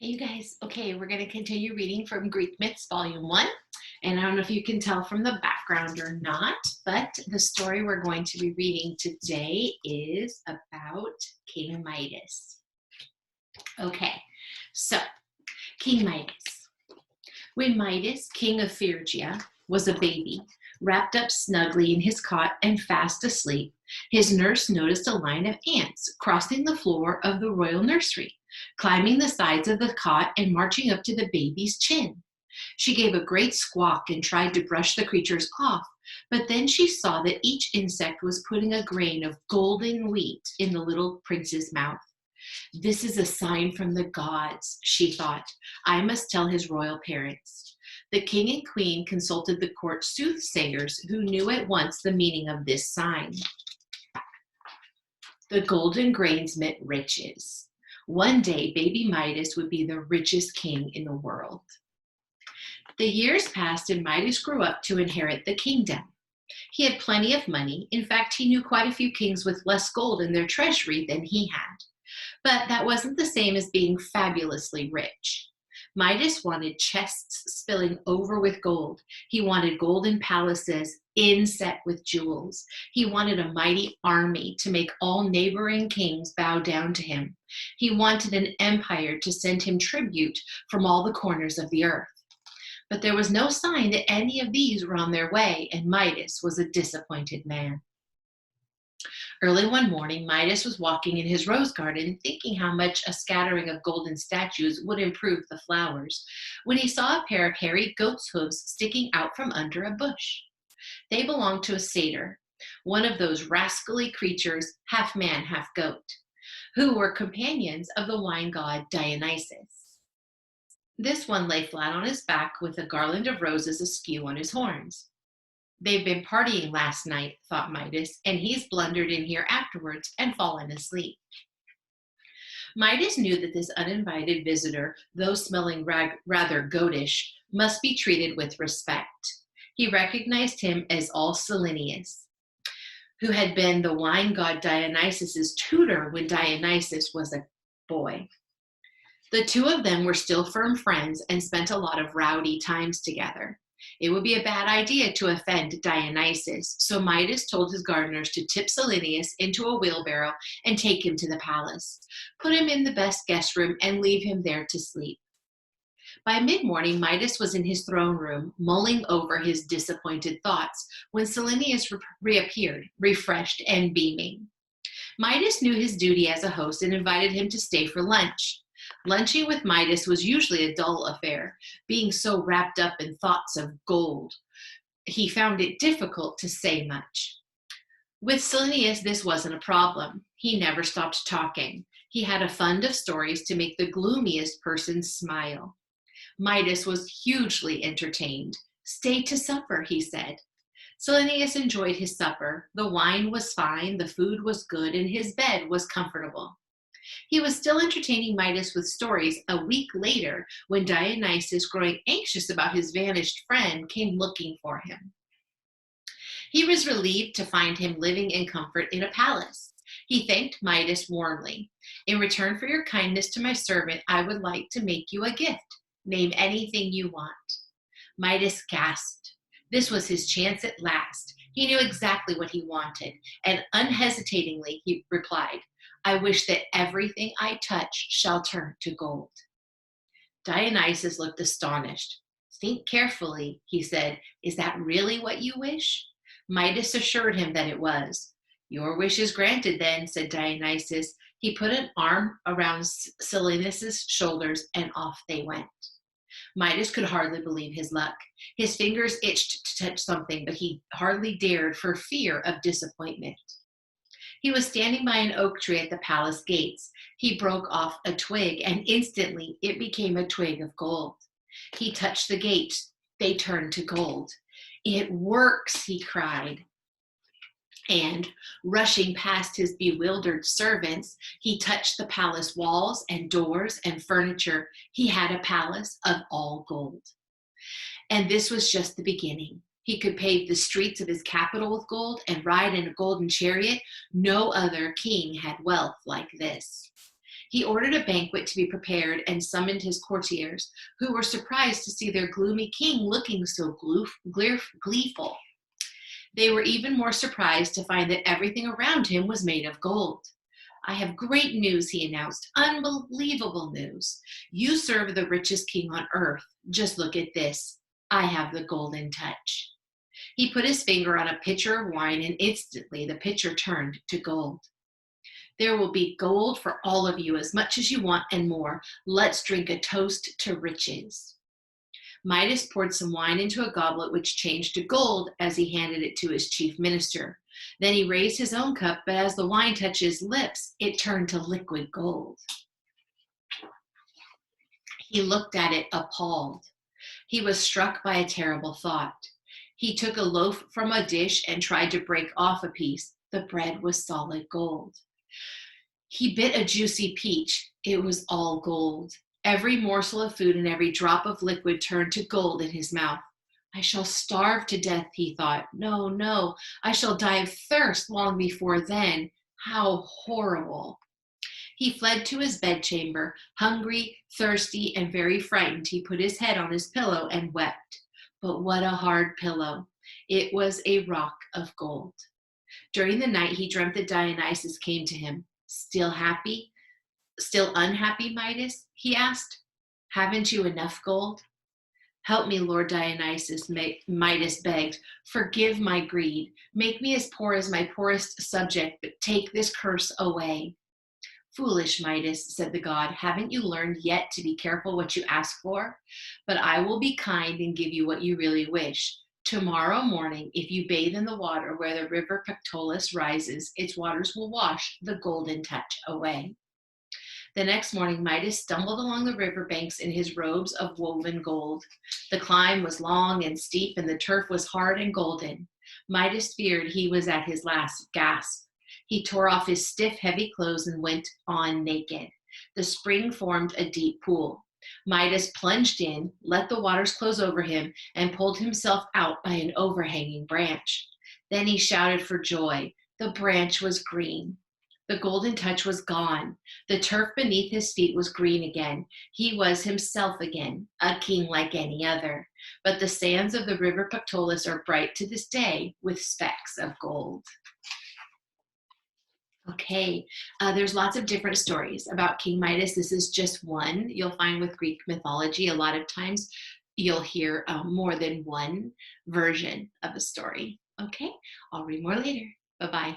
Hey, you guys. Okay, we're going to continue reading from Greek Myths, Volume 1. And I don't know if you can tell from the background or not, but the story we're going to be reading today is about King Midas. Okay, so King Midas. When Midas, king of Phrygia, was a baby, wrapped up snugly in his cot and fast asleep, his nurse noticed a line of ants crossing the floor of the royal nursery, climbing the sides of the cot and marching up to the baby's chin. She gave a great squawk and tried to brush the creatures off, but then she saw that each insect was putting a grain of golden wheat in the little prince's mouth. This is a sign from the gods, she thought. I must tell his royal parents. The king and queen consulted the court soothsayers who knew at once the meaning of this sign. The golden grains meant riches. One day, baby Midas would be the richest king in the world. The years passed and Midas grew up to inherit the kingdom. He had plenty of money. In fact, he knew quite a few kings with less gold in their treasury than he had. But that wasn't the same as being fabulously rich. Midas wanted chests spilling over with gold. He wanted golden palaces inset with jewels. He wanted a mighty army to make all neighboring kings bow down to him. He wanted an empire to send him tribute from all the corners of the earth. But there was no sign that any of these were on their way, and Midas was a disappointed man. Early one morning, Midas was walking in his rose garden, thinking how much a scattering of golden statues would improve the flowers, when he saw a pair of hairy goat's hooves sticking out from under a bush. They belonged to a satyr, one of those rascally creatures, half man, half goat, who were companions of the wine god Dionysus. This one lay flat on his back with a garland of roses askew on his horns. They've been partying last night, thought Midas, and he's blundered in here afterwards and fallen asleep. Midas knew that this uninvited visitor, though smelling rather goatish, must be treated with respect. He recognized him as all Silenus, who had been the wine god Dionysus's tutor when Dionysus was a boy. The two of them were still firm friends and spent a lot of rowdy times together. It would be a bad idea to offend Dionysus, so Midas told his gardeners to tip Silenus into a wheelbarrow and take him to the palace, put him in the best guest room, and leave him there to sleep. By mid-morning, Midas was in his throne room, mulling over his disappointed thoughts, when Silenus reappeared, refreshed and beaming. Midas knew his duty as a host and invited him to stay for lunch. Lunching with Midas was usually a dull affair, being so wrapped up in thoughts of gold. He found it difficult to say much. With Silenus, this wasn't a problem. He never stopped talking. He had a fund of stories to make the gloomiest person smile. Midas was hugely entertained. Stay to supper, he said. Silenus enjoyed his supper. The wine was fine, the food was good, and his bed was comfortable. He was still entertaining Midas with stories a week later when Dionysus, growing anxious about his vanished friend, came looking for him. He was relieved to find him living in comfort in a palace. He thanked Midas warmly. In return for your kindness to my servant, I would like to make you a gift. Name anything you want. Midas gasped. This was his chance at last. He knew exactly what he wanted, and unhesitatingly he replied, I wish that everything I touch shall turn to gold. Dionysus looked astonished. Think carefully, he said. Is that really what you wish? Midas assured him that it was. Your wish is granted then, said Dionysus. He put an arm around Silenus's shoulders and off they went. Midas could hardly believe his luck. His fingers itched to touch something, but he hardly dared for fear of disappointment. He was standing by an oak tree at the palace gates. He broke off a twig, and instantly it became a twig of gold. He touched the gate. They turned to gold. It works, he cried. And, rushing past his bewildered servants, he touched the palace walls and doors and furniture. He had a palace of all gold. And this was just the beginning. He could pave the streets of his capital with gold and ride in a golden chariot. No other king had wealth like this. He ordered a banquet to be prepared and summoned his courtiers, who were surprised to see their gloomy king looking so gleeful. They were even more surprised to find that everything around him was made of gold. I have great news, he announced. Unbelievable news. You serve the richest king on earth. Just look at this. I have the golden touch. He put his finger on a pitcher of wine, and instantly the pitcher turned to gold. There will be gold for all of you, as much as you want and more. Let's drink a toast to riches. Midas poured some wine into a goblet, which changed to gold as he handed it to his chief minister. Then he raised his own cup, but as the wine touched his lips, it turned to liquid gold. He looked at it appalled. He was struck by a terrible thought. He took a loaf from a dish and tried to break off a piece. The bread was solid gold. He bit a juicy peach. It was all gold. Every morsel of food and every drop of liquid turned to gold in his mouth. I shall starve to death, he thought. No, no, I shall die of thirst long before then. How horrible. He fled to his bedchamber, hungry, thirsty, and very frightened. He put his head on his pillow and wept. But what a hard pillow. It was a rock of gold. During the night, he dreamt that Dionysus came to him. Still happy? Still unhappy, Midas? He asked. Haven't you enough gold? Help me, Lord Dionysus, Midas begged. Forgive my greed. Make me as poor as my poorest subject, but take this curse away. Foolish Midas, said the god, haven't you learned yet to be careful what you ask for? But I will be kind and give you what you really wish. Tomorrow morning, if you bathe in the water where the river Pactolus rises, its waters will wash the golden touch away. The next morning, Midas stumbled along the river banks in his robes of woven gold. The climb was long and steep, and the turf was hard and golden. Midas feared he was at his last gasp. He tore off his stiff, heavy clothes and went on naked. The spring formed a deep pool. Midas plunged in, let the waters close over him, and pulled himself out by an overhanging branch. Then he shouted for joy. The branch was green. The golden touch was gone. The turf beneath his feet was green again. He was himself again, a king like any other. But the sands of the river Pactolus are bright to this day with specks of gold. Okay, there's lots of different stories about King Midas. This is just one. You'll find with Greek mythology, a lot of times you'll hear more than one version of a story. Okay, I'll read more later. Bye-bye.